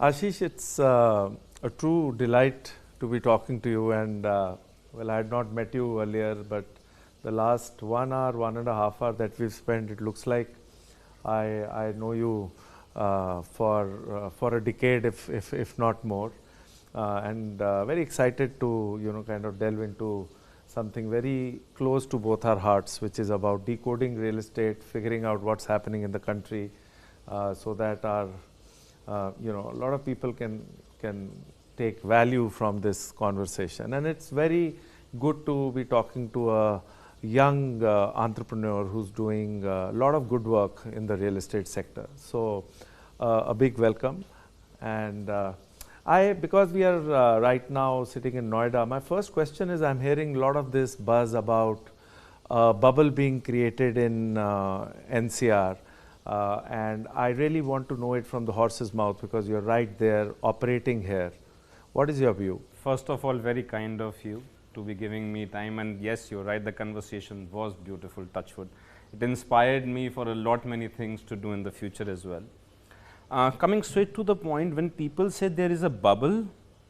Ashish, it's a true delight to be talking to you, and well, I had not met you earlier, but the last 1 hour, 1.5 hour that we've spent, it looks like I know you for a decade, if not more, and very excited to kind of delve into something very close to both our hearts, which is about decoding real estate, figuring out what's happening in the country, so that our a lot of people can take value from this conversation. And it's very good to be talking to a young entrepreneur who's doing a lot of good work in the real estate sector. So a big welcome. And because we are right now sitting in Noida, my first question is, I'm hearing a lot of this buzz about a bubble being created in NCR. And I really want to know it from the horse's mouth, because you're right there operating here. What is your view? First of all, very kind of you to be giving me time, and yes, you're right, the conversation was beautiful, touch wood. It inspired me for a lot many things to do in the future as well. Coming straight to the point, when people say there is a bubble,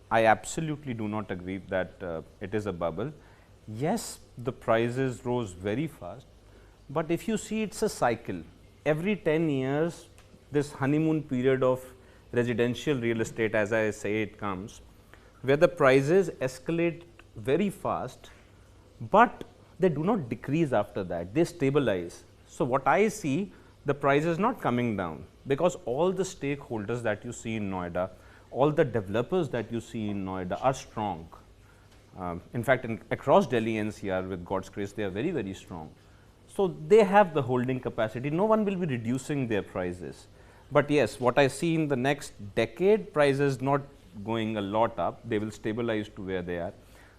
I absolutely do not agree that it is a bubble. Yes, the prices rose very fast, but if you see, it's a cycle. Every 10 years, this honeymoon period of residential real estate, as I say, it comes, where the prices escalate very fast, but they do not decrease after that, they stabilize. So what I see, the price is not coming down, because all the stakeholders that you see in Noida, all the developers that you see in Noida are strong. In fact, across Delhi NCR, with God's grace, they are very, very strong. So they have the holding capacity, no one will be reducing their prices. But yes, what I see in the next decade, prices not going a lot up, they will stabilize to where they are.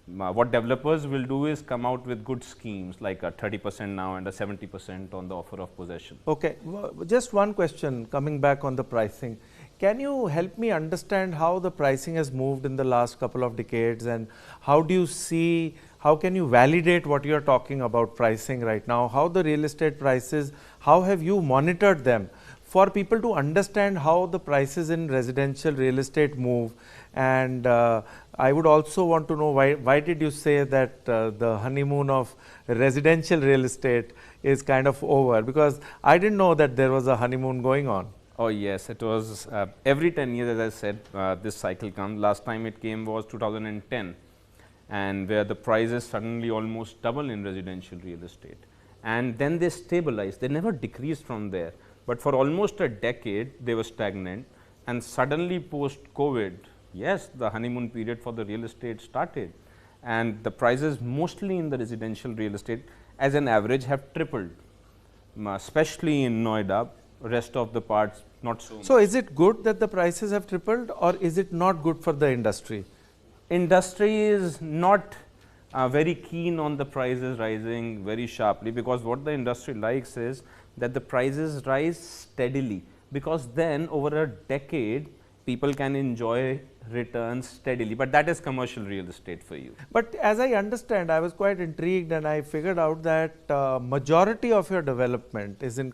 What developers will do is come out with good schemes, like a 30% now and a 70% on the offer of possession. Okay, just one question coming back on the pricing. Can you help me understand how the pricing has moved in the last couple of decades, and how do you see, how can you validate what you are talking about pricing right now? How the real estate prices, how have you monitored them for people to understand how the prices in residential real estate move? And I would also want to know, why did you say that the honeymoon of residential real estate is kind of over? Because I didn't know that there was a honeymoon going on. Oh yes, it was every 10 years, as I said, this cycle comes. Last time it came was 2010, and where the prices suddenly almost double in residential real estate, and then they stabilized, they never decreased from there, but for almost a decade they were stagnant, and suddenly post COVID, yes, the honeymoon period for the real estate started, and the prices mostly in the residential real estate as an average have tripled, especially in Noida. Rest of the parts not so much. So is it good that the prices have tripled, or is it not good for the industry? Industry is not very keen on the prices rising very sharply, because what the industry likes is that the prices rise steadily, because then over a decade people can enjoy returns steadily, but that is commercial real estate for you. But as I understand, I was quite intrigued, and I figured out that majority of your development is in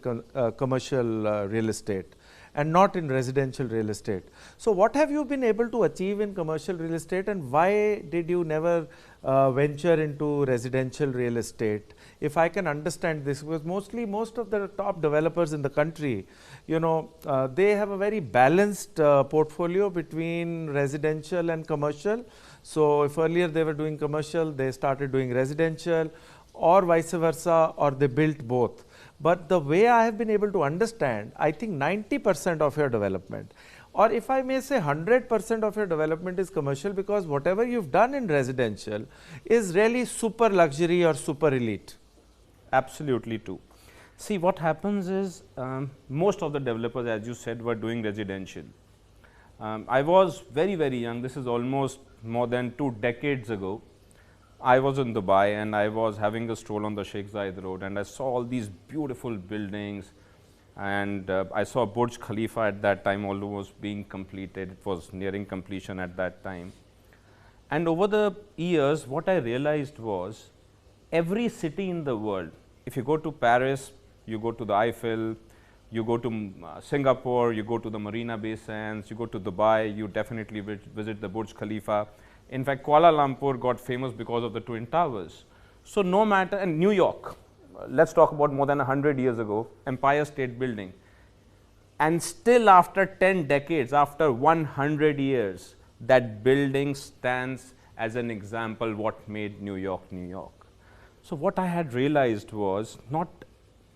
commercial real estate and not in residential real estate. So what have you been able to achieve in commercial real estate, and why did you never venture into residential real estate? If I can understand this, because most of the top developers in the country, they have a very balanced portfolio between residential and commercial. So if earlier they were doing commercial, they started doing residential, or vice versa, or they built both. But the way I have been able to understand, I think 90% of your development, or if I may say 100% of your development, is commercial, because whatever you've done in residential is really super luxury or super elite. Absolutely true. See, what happens is most of the developers, as you said, were doing residential. I was very, very young. This is almost more than 2 decades ago. I was in Dubai, and I was having a stroll on the Sheikh Zayed Road, and I saw all these beautiful buildings, and I saw Burj Khalifa at that time, although was being completed. It was nearing completion at that time. And over the years, what I realized was, every city in the world, if you go to Paris, you go to the Eiffel, You go to Singapore, you go to the Marina Bay Sands, you go to Dubai, you definitely visit the Burj Khalifa. In fact, Kuala Lumpur got famous because of the Twin Towers. So no matter, and New York, let's talk about more than 100 years ago, Empire State Building. And still after 10 decades, after 100 years, that building stands as an example what made New York, New York. So what I had realized was not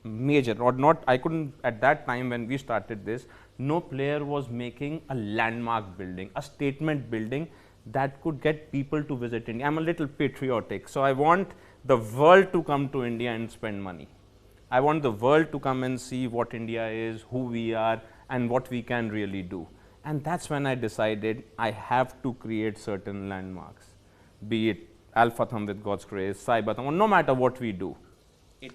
major or not, I couldn't at that time when we started this, no player was making a landmark building, a statement building that could get people to visit India. I'm a little patriotic, so I want the world to come to India and spend money. I want the world to come and see what India is, who we are, and what we can really do. And that's when I decided I have to create certain landmarks, be it Alpha Thumb with God's grace, Cyber Thumb, or no matter what we do.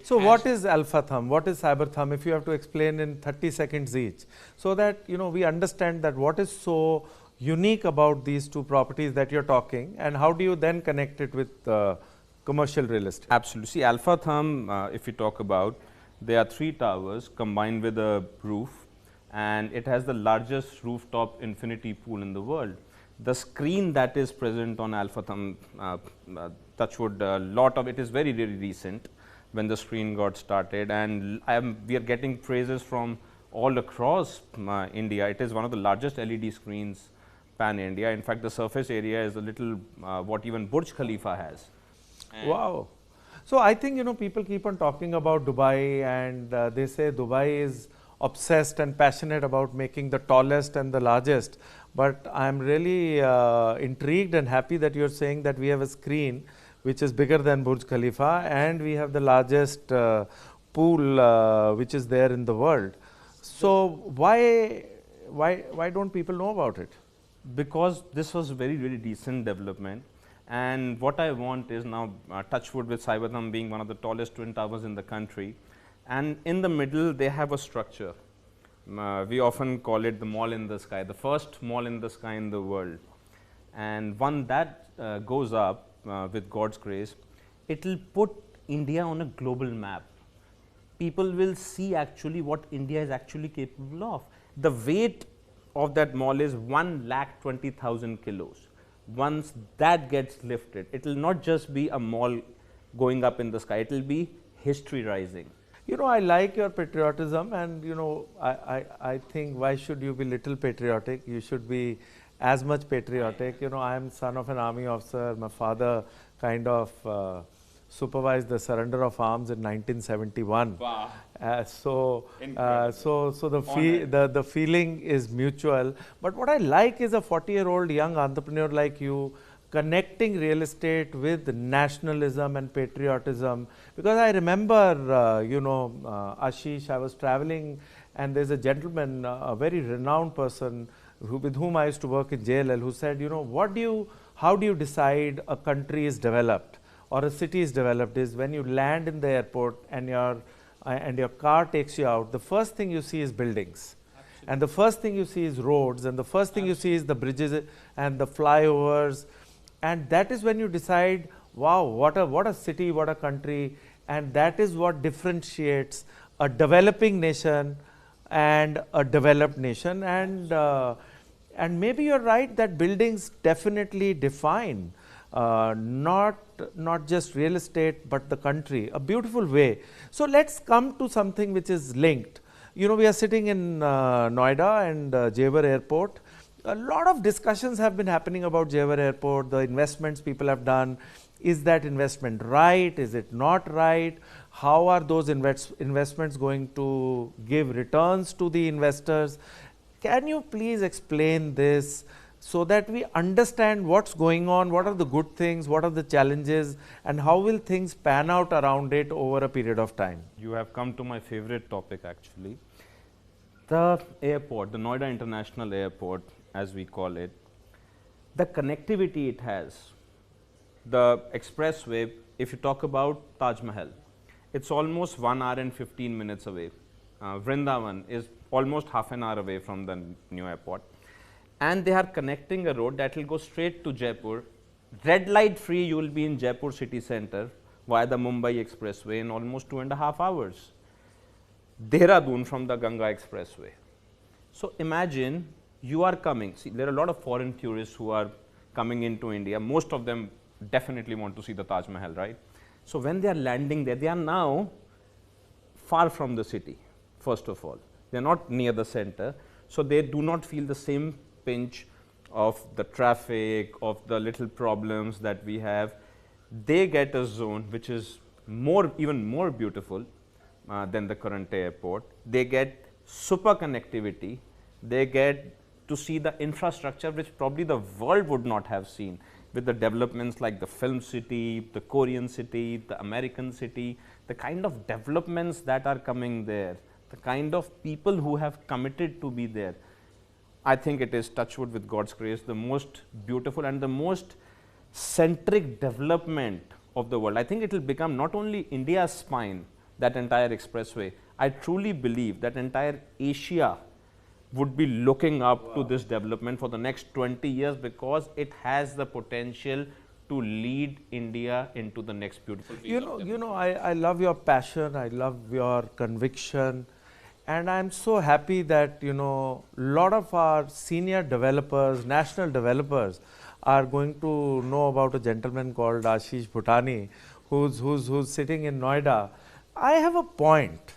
So what is Alpha Thumb? What is Cyber Thumb? If you have to explain in 30 seconds each, so that we understand that what is so unique about these two properties that you're talking, and how do you then connect it with commercial real estate? Absolutely. See, Alpha Thumb, if we talk about, there are 3 towers combined with a roof, and it has the largest rooftop infinity pool in the world. The screen that is present on Alpha Thumb, touchwood, lot of it is very, very recent when the screen got started, and we are getting praises from all across India. It is one of the largest LED screens pan India. In fact, the surface area is a little what even Burj Khalifa has. And wow. So I think people keep on talking about Dubai, and they say Dubai is obsessed and passionate about making the tallest and the largest, but I'm really intrigued and happy that you're saying that we have a screen which is bigger than Burj Khalifa, and we have the largest pool which is there in the world. So why don't people know about it? Because this was very, very decent development, and what I want is now touchwood with Cyber Thumb being one of the tallest twin towers in the country, and in the middle they have a structure. We often call it the mall in the sky, the first mall in the sky in the world, and one that goes up with God's grace, it will put India on a global map. People will see actually what India is actually capable of. The weight of that mall is 1,20,000 kilos. Once that gets lifted, it will not just be a mall going up in the sky, it will be history rising. I like your patriotism, and I think why should you be little patriotic? You should be as much patriotic. I am son of an army officer. My father kind of supervised the surrender of arms in 1971. Wow. So the feeling is mutual. But what I like is a 40-year-old young entrepreneur like you connecting real estate with nationalism and patriotism. Because I remember, Ashish, I was traveling, and there's a gentleman, a very renowned person with whom I used to work in JLL, who said, how do you decide a country is developed or a city is developed is when you land in the airport and your car takes you out, the first thing you see is buildings. Absolutely. And the first thing you see is roads, and the first thing you see is the bridges and the flyovers, and that is when you decide, wow, what a city, what a country, and that is what differentiates a developing nation and a developed nation. And maybe you're right that buildings definitely define not just real estate but the country, a beautiful way. So let's come to something which is linked. We are sitting in Noida and Jewar Airport. A lot of discussions have been happening about Jewar Airport, the investments people have done. Is that investment right? Is it not right? How are those investments going to give returns to the investors? Can you please explain this so that we understand what's going on, what are the good things, what are the challenges, and how will things pan out around it over a period of time? You have come to my favorite topic actually. The airport, the Noida International Airport, as we call it, the connectivity it has, the expressway, if you talk about Taj Mahal, it's almost 1 hour and 15 minutes away. Vrindavan is almost half an hour away from the new airport. And they are connecting a road that will go straight to Jaipur. Red light free, you will be in Jaipur city center via the Mumbai Expressway in almost 2.5 hours. Dehradun from the Ganga Expressway. So imagine you are coming, see there are a lot of foreign tourists who are coming into India, most of them definitely want to see the Taj Mahal, right? So when they are landing there, they are now far from the city, first of all. They are not near the center, so they do not feel the same pinch of the traffic, of the little problems that we have. They get a zone which is even more beautiful than the current airport. They get super connectivity. They get to see the infrastructure which probably the world would not have seen, with the developments like the film city, the Korean city, the American city, the kind of developments that are coming there, the kind of people who have committed to be there. I think it is, touchwood with God's grace, the most beautiful and the most centric development of the world. I think it will become not only India's spine, that entire expressway. I truly believe that entire Asia would be looking up to this development for the next 20 years, because it has the potential to lead India into the next beautiful phase. I love your passion, I love your conviction, and I'm so happy that, lot of our senior developers, national developers are going to know about a gentleman called Ashish Bhutani, who's sitting in Noida. I have a point.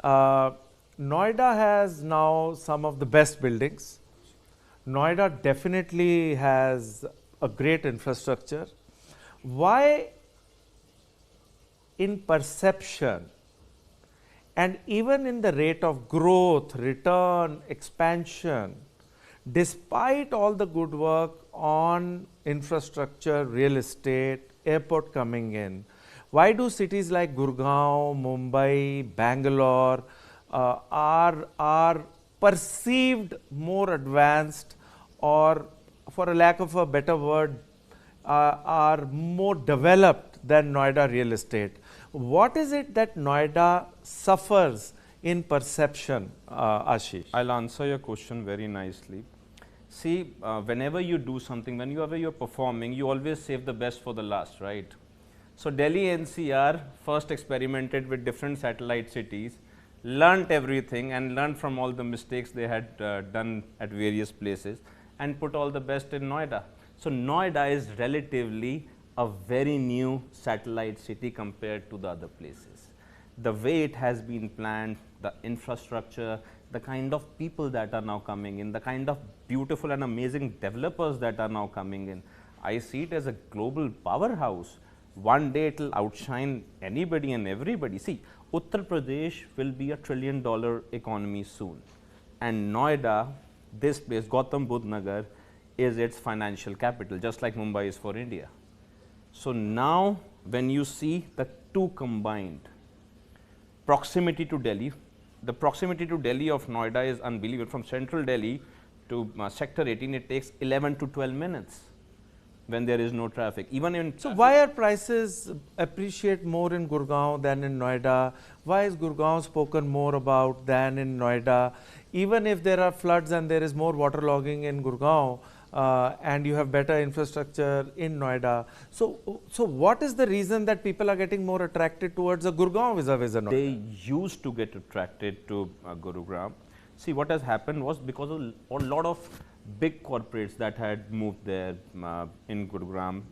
Noida has now some of the best buildings. Noida definitely has a great infrastructure. Why in perception and even in the rate of growth, return, expansion, despite all the good work on infrastructure, real estate, airport coming in, why do cities like Gurgaon, Mumbai, Bangalore are perceived more advanced, or for a lack of a better word, are more developed than Noida real estate? What is it that Noida suffers in perception, Ashish? I'll answer your question very nicely. See, whenever you do something, whenever you're performing, you always save the best for the last, right? So Delhi NCR first experimented with different satellite cities, learnt everything and learned from all the mistakes they had done at various places, and put all the best in Noida. So Noida is relatively a very new satellite city compared to the other places. The way it has been planned, the infrastructure, the kind of people that are now coming in, the kind of beautiful and amazing developers that are now coming in, I see it as a global powerhouse. One day it will outshine anybody and everybody. See, Uttar Pradesh will be $1 trillion economy soon, and Noida, this place, Gautam Budh Nagar, is its financial capital, just like Mumbai is for India. So now when you see the two combined, proximity to Delhi, the proximity to Delhi of Noida is unbelievable. From central Delhi to sector 18, it takes 11 to 12 minutes when there is no traffic. Even in so why are prices appreciate more in Gurgaon than in Noida? Why is Gurgaon spoken more about than in Noida? Even if there are floods and there is more waterlogging in Gurgaon, and you have better infrastructure in Noida. So what is the reason that people are getting more attracted towards a Gurgaon vis-a-vis a Noida? They used to get attracted to Gurugram. See, what has happened was because of a lot of big corporates that had moved there in Gurugram,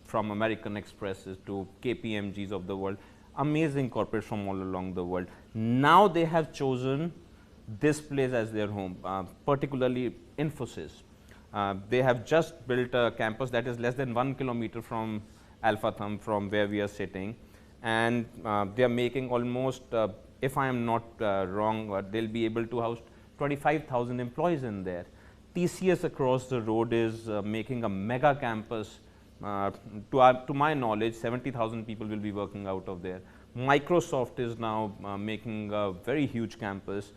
from American Expresses to KPMGs of the world, amazing corporates from all along the world. Now they have chosen this place as their home, particularly Infosys. They have just built a campus that is less than 1 kilometer from Alpha Thumb, from where we are sitting, and they are making almost, if I am not wrong, they'll be able to house 25,000 employees in there. TCS across the road is making a mega campus. To my knowledge, 70,000 people will be working out of there. Microsoft is now making a very huge campus.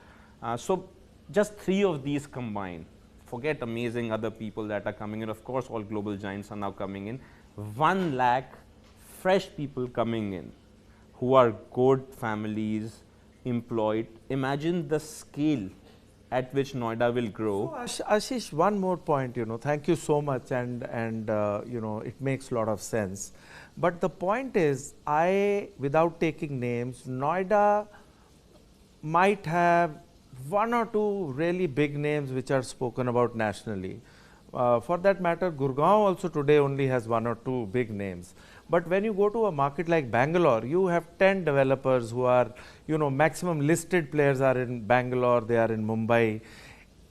So just 3 of these combined, forget amazing other people that are coming in, of course all global giants are now coming in, 1 lakh fresh people coming in who are good families, employed. Imagine the scale at which Noida will grow. So Ashish, one more point, thank you so much, and it makes a lot of sense. But the point is, without taking names, Noida might have one or two really big names which are spoken about nationally. For that matter, Gurgaon also today only has one or two big names. But when you go to a market like Bangalore, you have 10 developers who are, maximum listed players are in Bangalore, they are in Mumbai,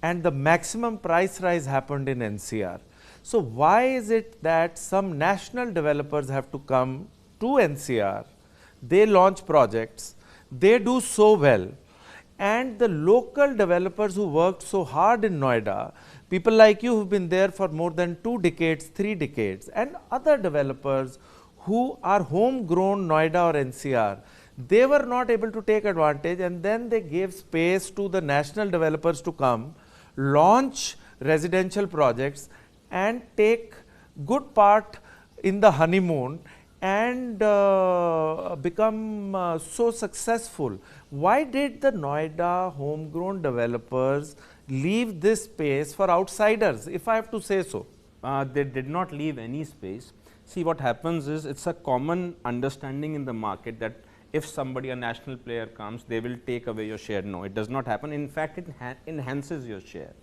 and the maximum price rise happened in NCR. So why is it that some national developers have to come to NCR, they launch projects, they do so well, and the local developers who worked so hard in Noida, people like you who've been there for more than 2 decades, 3 decades, and other developers who are homegrown Noida or NCR, they were not able to take advantage, and then they gave space to the national developers to come, launch residential projects and take good part in the honeymoon and become so successful. Why did the Noida homegrown developers leave this space for outsiders, if I have to say so? They did not leave any space. See, what happens is, it's a common understanding in the market that if somebody, a national player comes, they will take away your share. No, it does not happen. In fact, it enhances your share.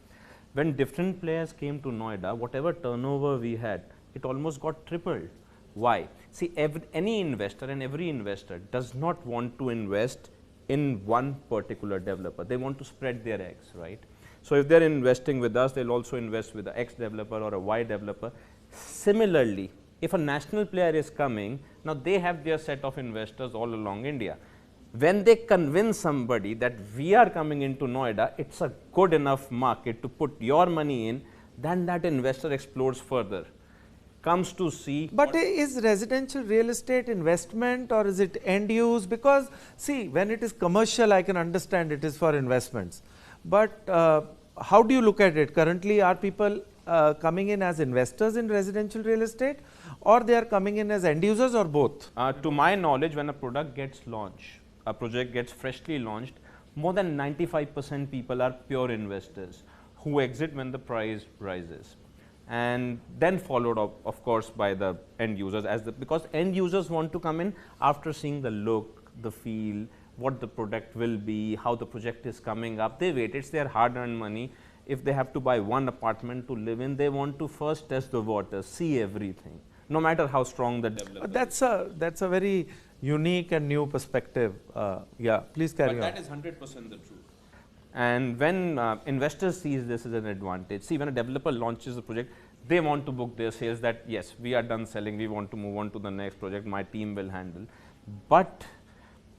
When different players came to Noida, whatever turnover we had, it almost got tripled. Why? See, any investor and every investor does not want to invest in one particular developer. They want to spread their eggs, right? So if they're investing with us, they'll also invest with a X developer or a Y developer. Similarly, if a national player is coming, now they have their set of investors all along India. When they convince somebody that we are coming into Noida, it's a good enough market to put your money in, then that investor explores further, comes to see. But is residential real estate investment or is it end use? Because see, when it is commercial, I can understand it is for investments. But how do you look at it? Currently, are people coming in as investors in residential real estate, or they are coming in as end users, or both? To my knowledge, when a product gets launched, a project gets freshly launched, more than 95% people are pure investors who exit when the price rises, and then followed up, of course, by the end users, because end users want to come in after seeing the look, the feel, what the product will be, how the project is coming up. They wait, it's their hard-earned money. If they have to buy one apartment to live in, they want to first test the water, see everything, no matter how strong the developer is. That's a very unique and new perspective. Yeah, please carry on. But that is 100% the truth. And when investors sees this as an advantage, see, when a developer launches a project, they want to book their sales that, yes, we are done selling, we want to move on to the next project, my team will handle. But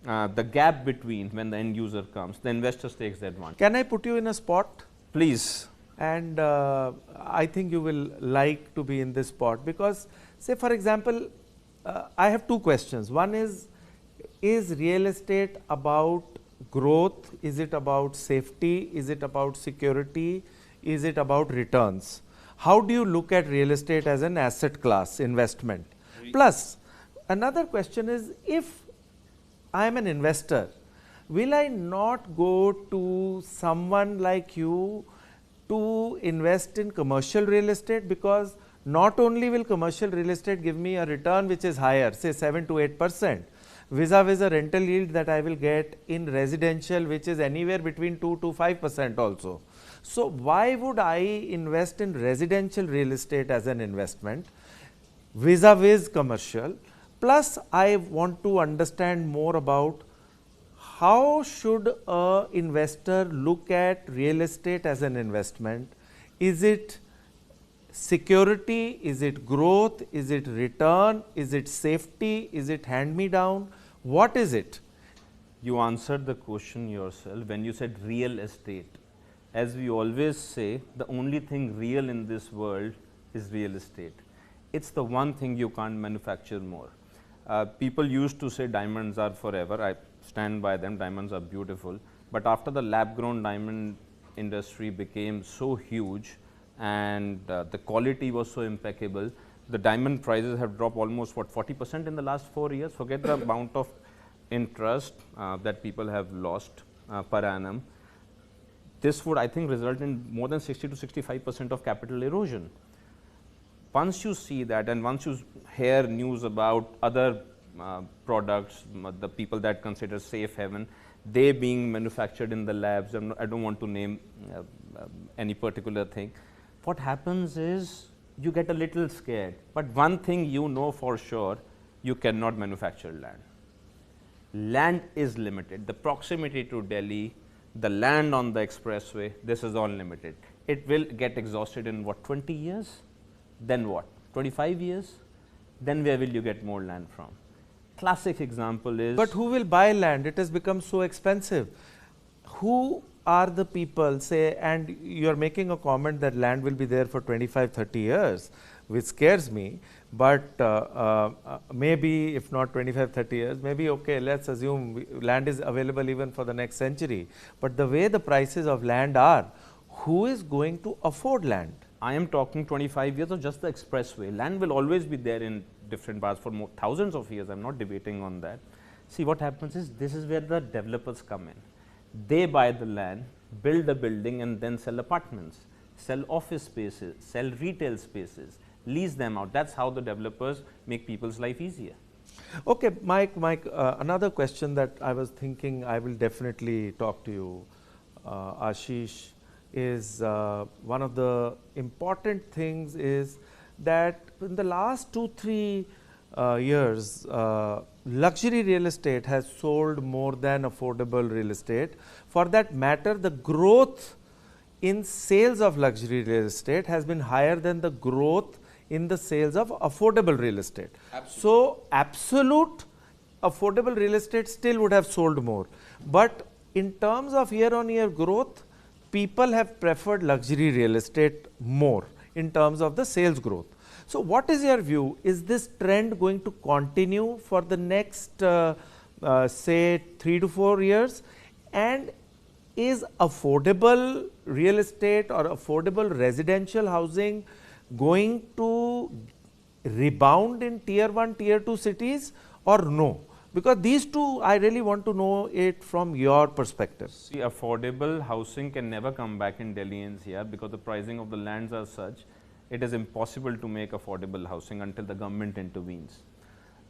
the gap between when the end user comes, the investors takes the advantage. Can I put you in a spot? Please. And I think you will like to be in this spot, because say for example, I have two questions. One is real estate about growth? Is it about safety? Is it about security? Is it about returns? How do you look at real estate as an asset class investment? Plus, another question is, if I am an investor, will I not go to someone like you to invest in commercial real estate? Because not only will commercial real estate give me a return which is higher, say 7 to 8%, vis-a-vis a rental yield that I will get in residential, which is anywhere between 2 to 5% also. So why would I invest in residential real estate as an investment vis-a-vis commercial? Plus, I want to understand more about how should an investor look at real estate as an investment. Is it security? Is it growth? Is it return? Is it safety? Is it hand-me-down? What is it? You answered the question yourself when you said real estate. As we always say, the only thing real in this world is real estate. It's the one thing you can't manufacture more. People used to say diamonds are forever. I stand by them. Diamonds are beautiful. But after the lab-grown diamond industry became so huge and the quality was so impeccable, the diamond prices have dropped almost 40% in the last 4 years. Forget the amount of interest that people have lost per annum. This would, I think, result in more than 60 to 65% of capital erosion. Once you see that, and once you hear news about other products, the people that consider safe haven, they being manufactured in the labs. I don't want to name any particular thing. What happens is you get a little scared, but one thing you know for sure, you cannot manufacture land. Land is limited. The proximity to Delhi, the land on the expressway, this is all limited. It will get exhausted in what, 20 years? Then what, 25 years? Then where will you get more land from? Classic example is… But who will buy land? It has become so expensive. Who are the people, say, and you are making a comment that land will be there for 25, 30 years, which scares me, but maybe if not 25, 30 years, maybe okay, let's assume land is available even for the next century. But the way the prices of land are, who is going to afford land? I am talking 25 years of just the expressway. Land will always be there in different parts for thousands of years. I am not debating on that. See, what happens is, this is where the developers come in. They buy the land, build a building and then sell apartments, sell office spaces, sell retail spaces, lease them out. That's how the developers make people's life easier. Okay, Mike, another question that I was thinking I will definitely talk to you, Ashish, is one of the important things is that in the last 2-3 years, luxury real estate has sold more than affordable real estate. For that matter, the growth in sales of luxury real estate has been higher than the growth in the sales of affordable real estate. Absolutely. So, absolute affordable real estate still would have sold more. But in terms of year-on-year growth, people have preferred luxury real estate more in terms of the sales growth. So, what is your view? Is this trend going to continue for the next say 3 to 4 years? And is affordable real estate or affordable residential housing going to rebound in tier 1, tier 2 cities or no? Because these two, I really want to know it from your perspective. See, affordable housing can never come back in Delhi NCR because the pricing of the lands are such, it is impossible to make affordable housing until the government intervenes.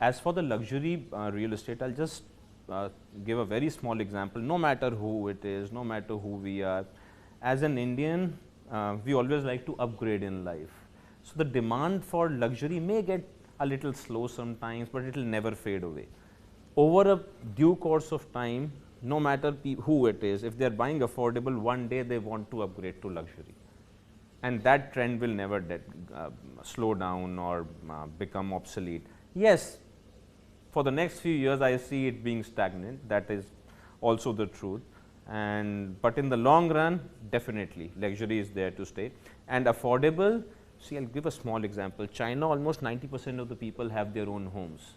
As for the luxury real estate, I'll just give a very small example. No matter who it is, no matter who we are, as an Indian, we always like to upgrade in life. So, the demand for luxury may get a little slow sometimes, but it will never fade away. Over a due course of time, no matter who it is, if they are buying affordable, one day they want to upgrade to luxury. And that trend will never slow down or become obsolete. Yes, for the next few years, I see it being stagnant. That is also the truth. But in the long run, definitely, luxury is there to stay. And affordable, see, I'll give a small example. China, almost 90% of the people have their own homes.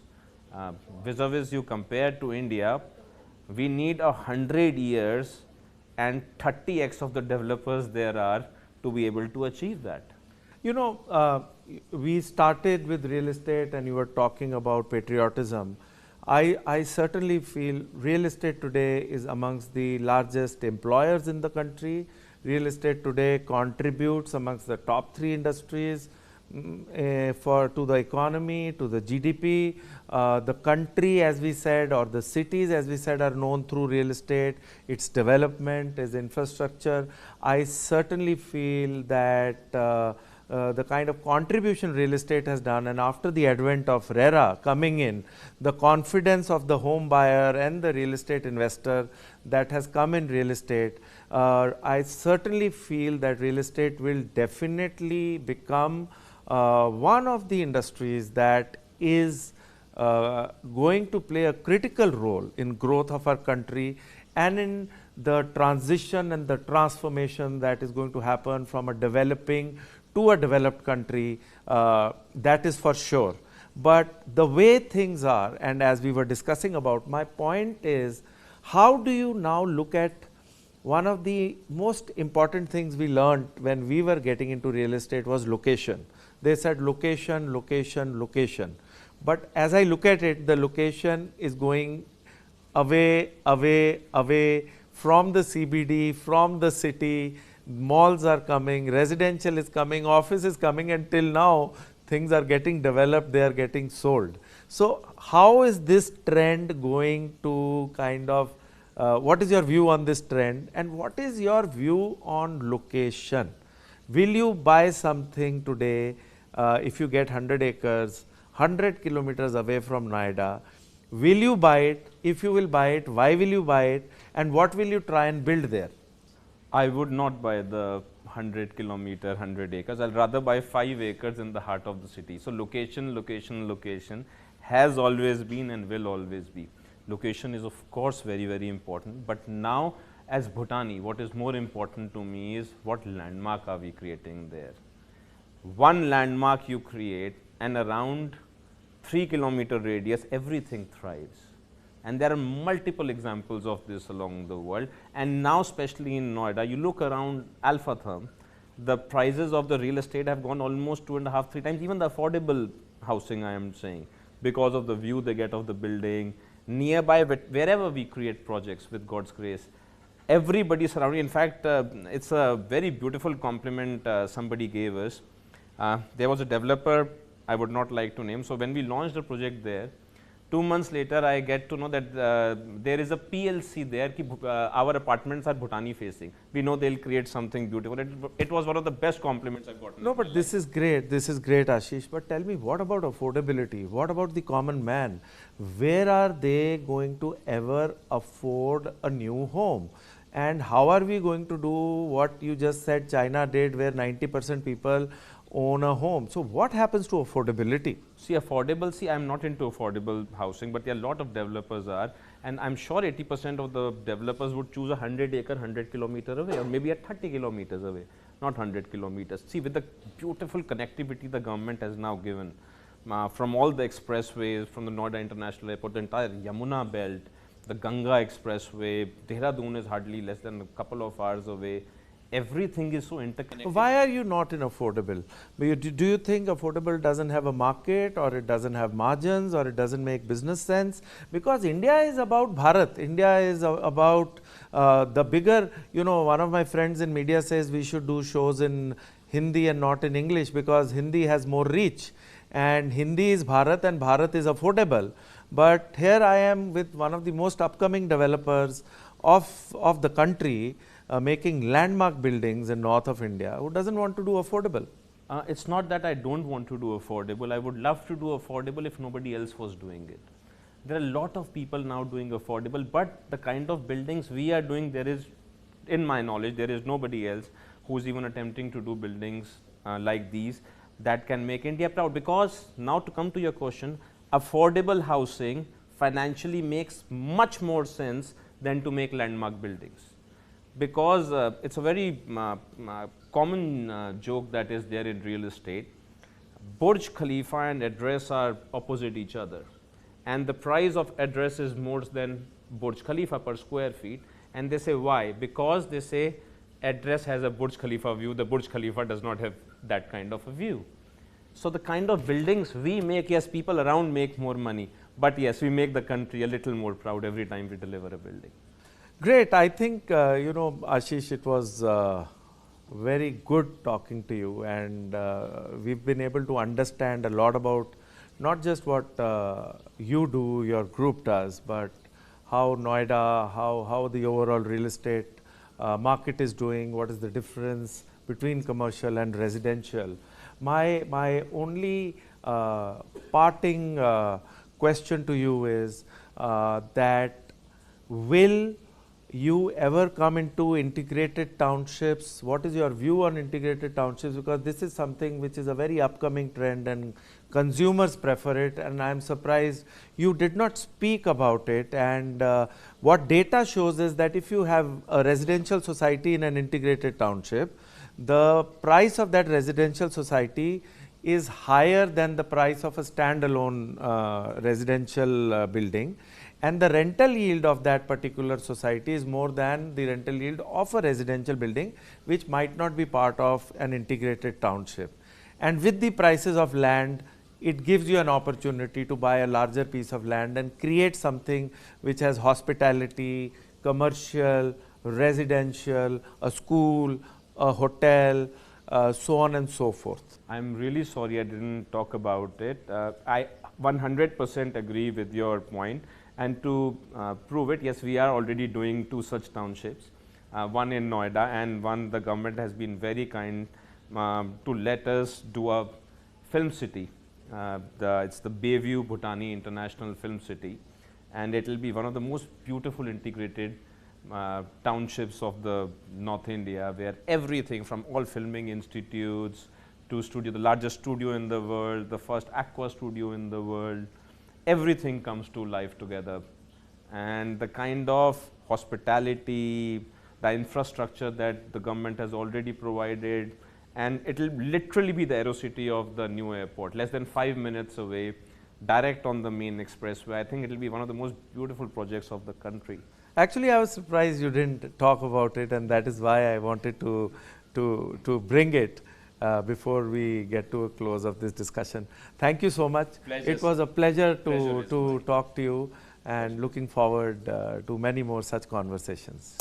Vis-a-vis you compare to India, we need 100 years and 30x of the developers there are to be able to achieve that. You know, we started with real estate and you were talking about patriotism. I certainly feel real estate today is amongst the largest employers in the country. Real estate today contributes amongst the top 3 industries to the economy, to the GDP. The country, as we said, or the cities, as we said, are known through real estate, its development, its infrastructure. I certainly feel that the kind of contribution real estate has done, and after the advent of RERA coming in, the confidence of the home buyer and the real estate investor that has come in real estate, I certainly feel that real estate will definitely become one of the industries that is going to play a critical role in growth of our country and in the transition and the transformation that is going to happen from a developing to a developed country, that is for sure. But the way things are, and as we were discussing about, my point is, how do you now look at one of the most important things we learned when we were getting into real estate was location. They said location, location, location. But as I look at it, the location is going away, away, away from the CBD, from the city. Malls are coming, residential is coming, office is coming, and till now things are getting developed, they are getting sold. So how is this trend going to kind of, what is your view on this trend, and what is your view on location? Will you buy something today if you get 100 acres, 100 kilometers away from Noida? Will you buy it? If you will buy it, why will you buy it? And what will you try and build there? I would not buy the 100 kilometer, 100 acres. I'll rather buy 5 acres in the heart of the city. So location, location, location has always been and will always be. Location is of course very, very important. But now as Bhutani, what is more important to me is what landmark are we creating there. One landmark you create and around 3-kilometer radius, everything thrives. And there are multiple examples of this along the world. And now, especially in Noida, you look around Alpha Therm, the prices of the real estate have gone almost 2.5, 3 times, even the affordable housing, I am saying, because of the view they get of the building. Nearby, wherever we create projects with God's grace, everybody surrounding. In fact, it's a very beautiful compliment somebody gave us. There was a developer I would not like to name. So when we launched the project there, 2 months later, I get to know that there is a PLC there. Our apartments are Bhutani facing. We know they'll create something beautiful. It was one of the best compliments I've gotten. No, but this is great. This is great, Ashish. But tell me, what about affordability? What about the common man? Where are they going to ever afford a new home? And how are we going to do what you just said China did, where 90% people own a home? So what happens to affordability? See, I'm not into affordable housing, but there are a lot of developers are, and I'm sure 80% of the developers would choose a 100-acre, 100-kilometer away, or maybe at 30 kilometers away, not 100 kilometers. See, with the beautiful connectivity the government has now given, from all the expressways, from the Noida International Airport, the entire Yamuna belt, the Ganga Expressway, Dehradun is hardly less than a couple of hours away. Everything is so interconnected. Why are you not in affordable? Do you think affordable doesn't have a market, or it doesn't have margins, or it doesn't make business sense? Because India is about Bharat. India is about the bigger, you know, one of my friends in media says we should do shows in Hindi and not in English, because Hindi has more reach. And Hindi is Bharat and Bharat is affordable. But here I am with one of the most upcoming developers of the country, making landmark buildings in north of India, who doesn't want to do affordable. It's not that I don't want to do affordable. I would love to do affordable if nobody else was doing it. There are a lot of people now doing affordable, but the kind of buildings we are doing, there is, in my knowledge, there is nobody else who's even attempting to do buildings like these that can make India proud. Because now, to come to your question, affordable housing financially makes much more sense than to make landmark buildings. Because it's a very common joke that is there in real estate. Burj Khalifa and address are opposite each other, and the price of address is more than Burj Khalifa per square feet. And they say why? Because they say address has a Burj Khalifa view, the Burj Khalifa does not have that kind of a view. So the kind of buildings we make, yes, people around make more money, but yes, we make the country a little more proud every time we deliver a building. Great. I think, you know, Ashish, it was very good talking to you, and we've been able to understand a lot about not just what you do, your group does, but how Noida, how the overall real estate market is doing, what is the difference between commercial and residential. My only parting question to you is that will you ever come into integrated townships? What is your view on integrated townships? Because this is something which is a very upcoming trend and consumers prefer it, and I am surprised you did not speak about it. And what data shows is that if you have a residential society in an integrated township, the price of that residential society is higher than the price of a standalone residential building, and the rental yield of that particular society is more than the rental yield of a residential building, which might not be part of an integrated township. And with the prices of land, it gives you an opportunity to buy a larger piece of land and create something which has hospitality, commercial, residential, a school, a hotel, so on and so forth. I'm really sorry I didn't talk about it. I 100% agree with your point, and to prove it, yes, we are already doing 2 such townships, one in Noida and one the government has been very kind to let us do a film city. It's the Bayview Bhutani International Film City, and it will be one of the most beautiful integrated townships of the North India, where everything from all filming institutes to studio, the largest studio in the world, the first aqua studio in the world, everything comes to life together. And the kind of hospitality, the infrastructure that the government has already provided, and it will literally be the aerocity of the new airport, less than 5 minutes away, direct on the main expressway. I think it will be one of the most beautiful projects of the country. Actually, I was surprised you didn't talk about it, and that is why I wanted to bring it before we get to a close of this discussion. Thank you so much. Pleasure. It was a pleasure Pleasure to talk to you, and looking forward to many more such conversations.